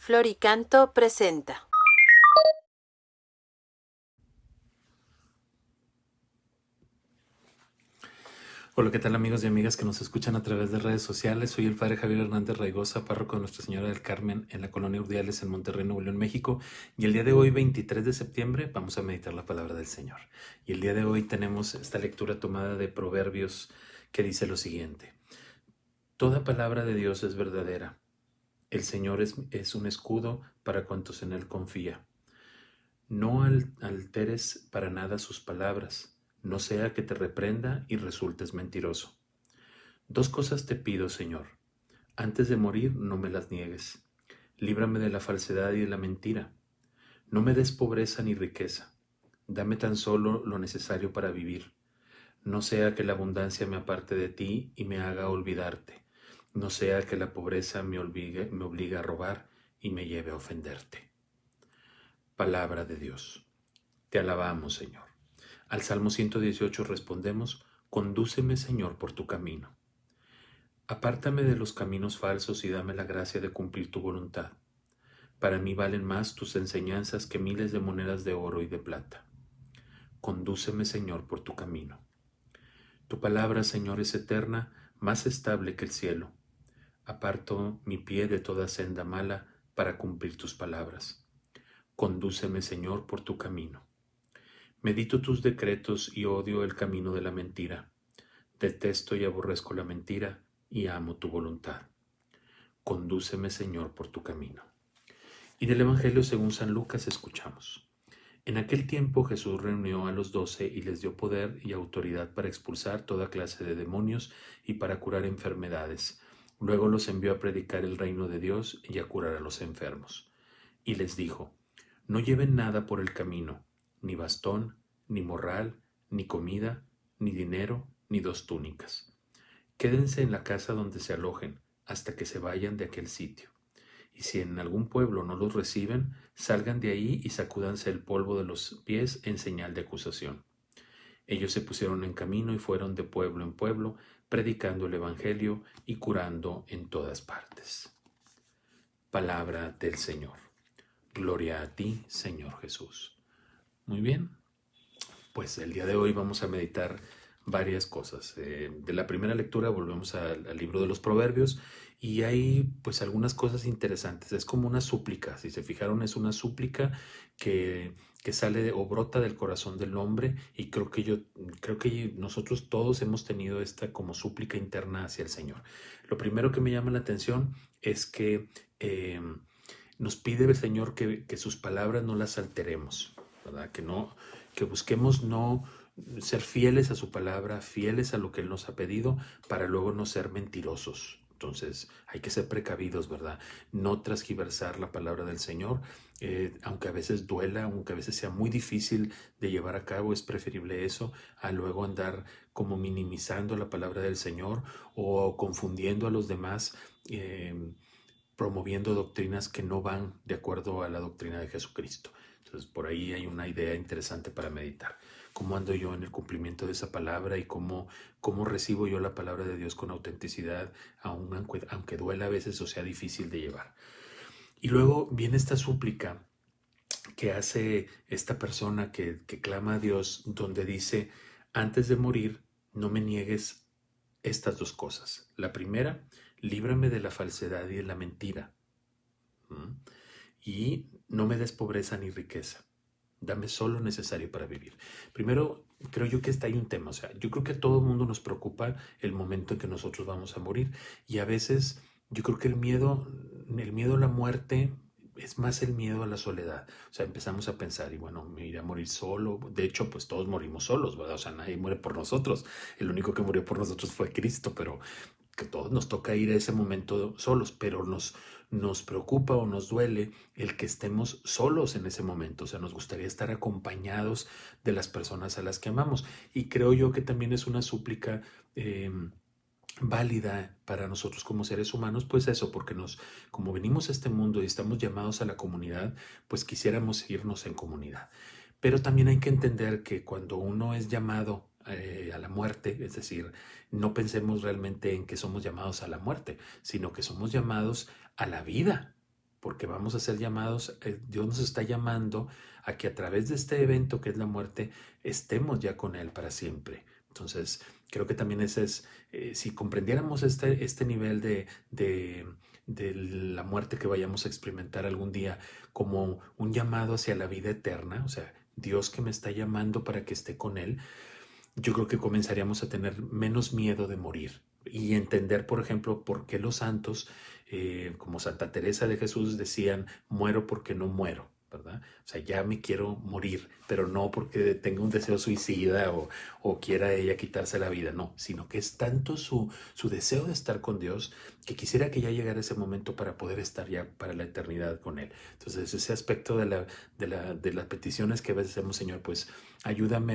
Floricanto presenta. Hola, ¿qué tal amigos y amigas que nos escuchan a través de redes sociales? Soy el padre Javier Hernández Raigosa, párroco de Nuestra Señora del Carmen en la colonia Urdiales en Monterrey, Nuevo León, México. Y el día de hoy, 23 de septiembre, vamos a meditar la palabra del Señor. Y el día de hoy tenemos esta lectura tomada de Proverbios que dice lo siguiente. Toda palabra de Dios es verdadera. El Señor es un escudo para cuantos en Él confía. No alteres para nada sus palabras, no sea que te reprenda y resultes mentiroso. Dos cosas te pido, Señor. Antes de morir, no me las niegues. Líbrame de la falsedad y de la mentira. No me des pobreza ni riqueza. Dame tan solo lo necesario para vivir. No sea que la abundancia me aparte de ti y me haga olvidarte. No sea que la pobreza me obligue a robar y me lleve a ofenderte. Palabra de Dios. Te alabamos, Señor. Al Salmo 118 respondemos, Condúceme, Señor, por tu camino. Apártame de los caminos falsos y dame la gracia de cumplir tu voluntad. Para mí valen más tus enseñanzas que miles de monedas de oro y de plata. Condúceme, Señor, por tu camino. Tu palabra, Señor, es eterna, más estable que el cielo. Aparto mi pie de toda senda mala para cumplir tus palabras. Condúceme, Señor, por tu camino. Medito tus decretos y odio el camino de la mentira. Detesto y aborrezco la mentira y amo tu voluntad. Condúceme, Señor, por tu camino. Y del Evangelio según San Lucas escuchamos. En aquel tiempo Jesús reunió a los 12 y les dio poder y autoridad para expulsar toda clase de demonios y para curar enfermedades. Luego los envió a predicar el reino de Dios y a curar a los enfermos. Y les dijo, no lleven nada por el camino, ni bastón, ni morral, ni comida, ni dinero, ni dos túnicas. Quédense en la casa donde se alojen, hasta que se vayan de aquel sitio. Y si en algún pueblo no los reciben, salgan de ahí y sacúdanse el polvo de los pies en señal de acusación. Ellos se pusieron en camino y fueron de pueblo en pueblo, predicando el Evangelio y curando en todas partes. Palabra del Señor. Gloria a ti, Señor Jesús. Muy bien, pues el día de hoy vamos a meditar varias cosas. De la primera lectura volvemos al libro de los Proverbios y hay pues algunas cosas interesantes. Es como una súplica, si se fijaron es una súplica que sale o brota del corazón del hombre y creo que nosotros todos hemos tenido esta como súplica interna hacia el Señor. Lo primero que me llama la atención es que nos pide el Señor que sus palabras no las alteremos, ¿verdad? Que busquemos no ser fieles a su palabra, fieles a lo que Él nos ha pedido, para luego no ser mentirosos. Entonces hay que ser precavidos, ¿verdad? No transgiversar la palabra del Señor, aunque a veces duela, aunque a veces sea muy difícil de llevar a cabo, es preferible eso a luego andar como minimizando la palabra del Señor o confundiendo a los demás. Promoviendo doctrinas que no van de acuerdo a la doctrina de Jesucristo. Entonces, por ahí hay una idea interesante para meditar. ¿Cómo ando yo en el cumplimiento de esa palabra y cómo recibo yo la palabra de Dios con autenticidad, aunque duela a veces o sea difícil de llevar? Y luego viene esta súplica que hace esta persona que clama a Dios, donde dice, antes de morir, no me niegues estas dos cosas. La primera, líbrame de la falsedad y de la mentira. ¿Mm? Y no me des pobreza ni riqueza. Dame solo lo necesario para vivir. Primero, creo yo que hay un tema. O sea, yo creo que a todo el mundo nos preocupa el momento en que nosotros vamos a morir. Y a veces yo creo que el miedo a la muerte es más el miedo a la soledad. O sea, empezamos a pensar, y bueno, me iré a morir solo. De hecho, pues todos morimos solos, ¿verdad? O sea, nadie muere por nosotros. El único que murió por nosotros fue Cristo, pero que todos nos toca ir a ese momento solos, pero nos preocupa o nos duele el que estemos solos en ese momento. O sea, nos gustaría estar acompañados de las personas a las que amamos. Y creo yo que también es una súplica válida para nosotros como seres humanos, pues eso, porque como venimos a este mundo y estamos llamados a la comunidad, pues quisiéramos irnos en comunidad. Pero también hay que entender que cuando uno es llamado a la muerte, es decir, no pensemos realmente en que somos llamados a la muerte, sino que somos llamados a la vida. porque vamos a ser llamados, Dios nos está llamando a que a través de este evento que es la muerte, estemos ya con Él para siempre. Entonces, creo que también ese es, si comprendiéramos este nivel de la muerte que vayamos a experimentar algún día como un llamado hacia la vida eterna, o sea, Dios que me está llamando para que esté con Él, yo creo que comenzaríamos a tener menos miedo de morir y entender, por ejemplo, por qué los santos, como Santa Teresa de Jesús, decían, muero porque no muero, ¿verdad? O sea, ya me quiero morir, pero no porque tenga un deseo suicida o quiera ella quitarse la vida, no, sino que es tanto su deseo de estar con Dios que quisiera que ya llegara ese momento para poder estar ya para la eternidad con Él. Entonces, ese aspecto de las peticiones que a veces hacemos, Señor, pues ayúdame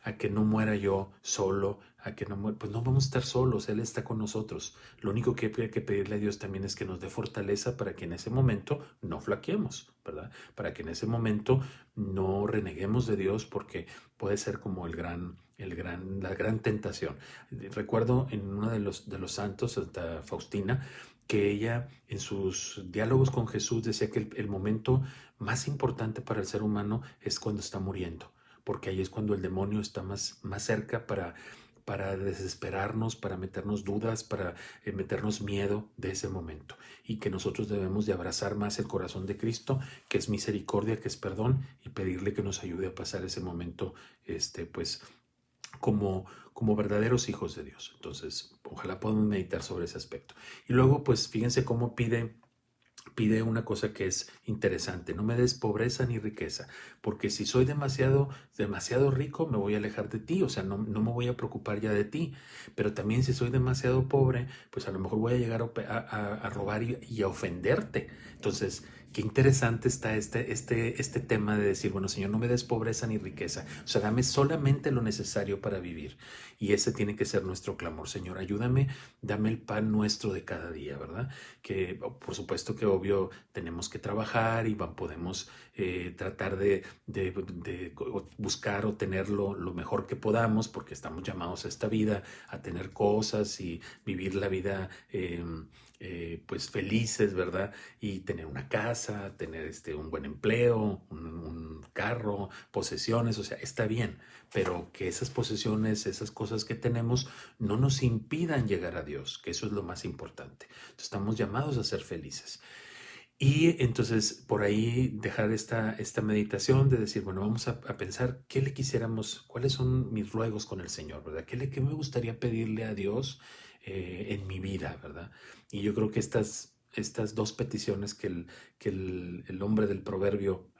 a que no muera yo solo, a que no muera, pues no vamos a estar solos, Él está con nosotros. Lo único que hay que pedirle a Dios también es que nos dé fortaleza para que en ese momento no flaqueemos, ¿verdad? Para que en ese momento no reneguemos de Dios, porque puede ser como la gran tentación. Recuerdo en uno de los santos, Santa Faustina, que ella en sus diálogos con Jesús decía que el momento más importante para el ser humano es cuando está muriendo, porque ahí es cuando el demonio está más cerca para desesperarnos, para meternos dudas, para meternos miedo de ese momento. Y que nosotros debemos de abrazar más el corazón de Cristo, que es misericordia, que es perdón, y pedirle que nos ayude a pasar ese momento, pues, como verdaderos hijos de Dios. Entonces, ojalá podamos meditar sobre ese aspecto. Y luego, pues, fíjense cómo pide una cosa que es interesante: no me des pobreza ni riqueza, porque si soy demasiado rico, me voy a alejar de ti, o sea, no me voy a preocupar ya de ti, pero también si soy demasiado pobre, pues a lo mejor voy a llegar a robar y a ofenderte. Entonces, qué interesante está este tema de decir, bueno, Señor, no me des pobreza ni riqueza, o sea, dame solamente lo necesario para vivir. Y ese tiene que ser nuestro clamor: Señor, ayúdame, dame el pan nuestro de cada día, ¿verdad? Que por supuesto que obvio tenemos que trabajar y podemos tratar de buscar o tener lo mejor que podamos, porque estamos llamados a esta vida a tener cosas y vivir la vida pues felices, ¿verdad? Y tener una casa, tener un buen empleo, un carro, posesiones, o sea, está bien, pero que esas posesiones, esas cosas que tenemos, no nos impidan llegar a Dios, que eso es lo más importante. Estamos llamados a ser felices. Y entonces por ahí dejar esta meditación de decir, bueno, vamos a pensar qué le quisiéramos, cuáles son mis ruegos con el Señor, ¿verdad? ¿Qué me gustaría pedirle a Dios en mi vida, ¿verdad? Y yo creo que estas dos peticiones que el hombre del proverbio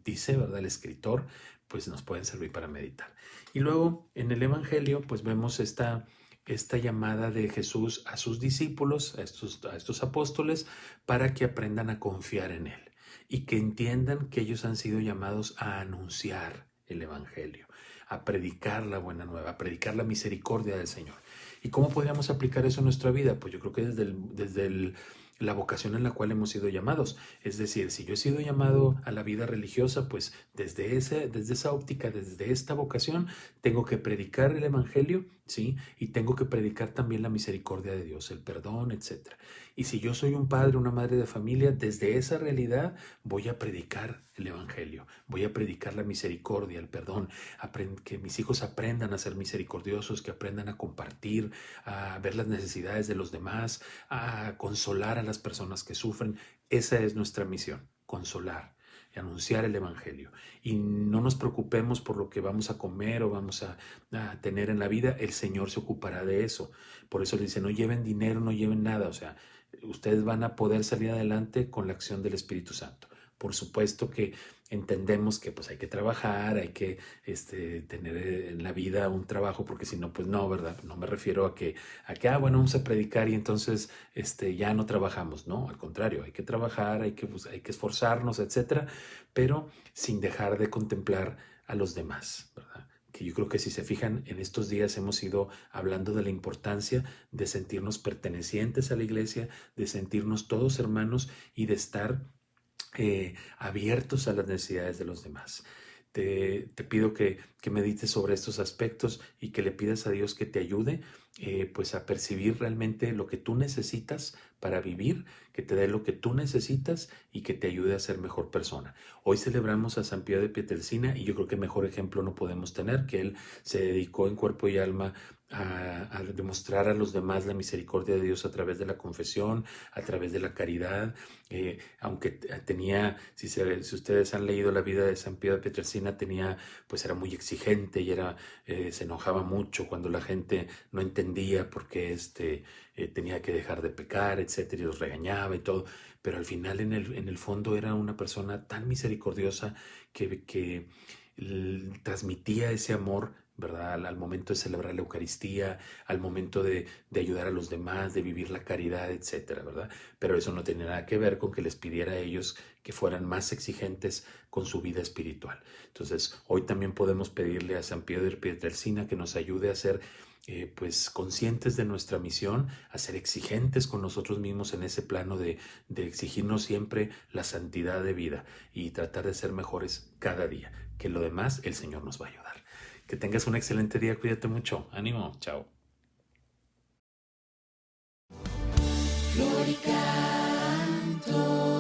dice, ¿verdad? El escritor, pues nos pueden servir para meditar. Y luego en el Evangelio, pues vemos esta llamada de Jesús a sus discípulos, a estos apóstoles, para que aprendan a confiar en Él y que entiendan que ellos han sido llamados a anunciar el Evangelio, a predicar la buena nueva, a predicar la misericordia del Señor. ¿Y cómo podríamos aplicar eso en nuestra vida? Pues yo creo que desde la vocación en la cual hemos sido llamados. Es decir, si yo he sido llamado a la vida religiosa, pues desde esa óptica, desde esta vocación, tengo que predicar el Evangelio, ¿sí? Y tengo que predicar también la misericordia de Dios, el perdón, etcétera. Y si yo soy un padre, una madre de familia, desde esa realidad voy a predicar el Evangelio, voy a predicar la misericordia, el perdón, que mis hijos aprendan a ser misericordiosos, que aprendan a compartir, a ver las necesidades de los demás, a consolar a las personas que sufren. Esa es nuestra misión: consolar y anunciar el Evangelio. Y no nos preocupemos por lo que vamos a comer o vamos a tener en la vida. El Señor se ocupará de eso. Por eso le dice, no lleven dinero, no lleven nada. O sea, ustedes van a poder salir adelante con la acción del Espíritu Santo. Por supuesto que entendemos que pues hay que trabajar, hay que tener en la vida un trabajo, porque si no, pues no, ¿verdad? No me refiero bueno, vamos a predicar y entonces ya no trabajamos, no, al contrario, hay que trabajar, hay que esforzarnos, etcétera, pero sin dejar de contemplar a los demás, ¿verdad? Que yo creo que si se fijan, en estos días hemos ido hablando de la importancia de sentirnos pertenecientes a la iglesia, de sentirnos todos hermanos y de estar abiertos a las necesidades de los demás. Te pido que medites sobre estos aspectos y que le pidas a Dios que te ayude pues a percibir realmente lo que tú necesitas para vivir, que te dé lo que tú necesitas y que te ayude a ser mejor persona. Hoy celebramos a San Pío de Pietrelcina y yo creo que mejor ejemplo no podemos tener, que él se dedicó en cuerpo y alma a demostrar a los demás la misericordia de Dios a través de la confesión, a través de la caridad, aunque tenía, si ustedes han leído la vida de San Pío de Pietrelcina, pues era muy exigente y se enojaba mucho cuando la gente no entendía por qué tenía que dejar de pecar, etcétera, y los regañaba y todo, pero al final en el fondo era una persona tan misericordiosa que transmitía ese amor, ¿verdad? Al momento de celebrar la Eucaristía, al momento de ayudar a los demás, de vivir la caridad, etcétera, ¿verdad? Pero eso no tenía nada que ver con que les pidiera a ellos que fueran más exigentes con su vida espiritual. Entonces, hoy también podemos pedirle a San Pío de Pietrelcina que nos ayude a ser pues conscientes de nuestra misión, a ser exigentes con nosotros mismos en ese plano de exigirnos siempre la santidad de vida y tratar de ser mejores cada día, que lo demás el Señor nos va a ayudar. Que tengas un excelente día, cuídate mucho, ánimo, chao. Flor y canto.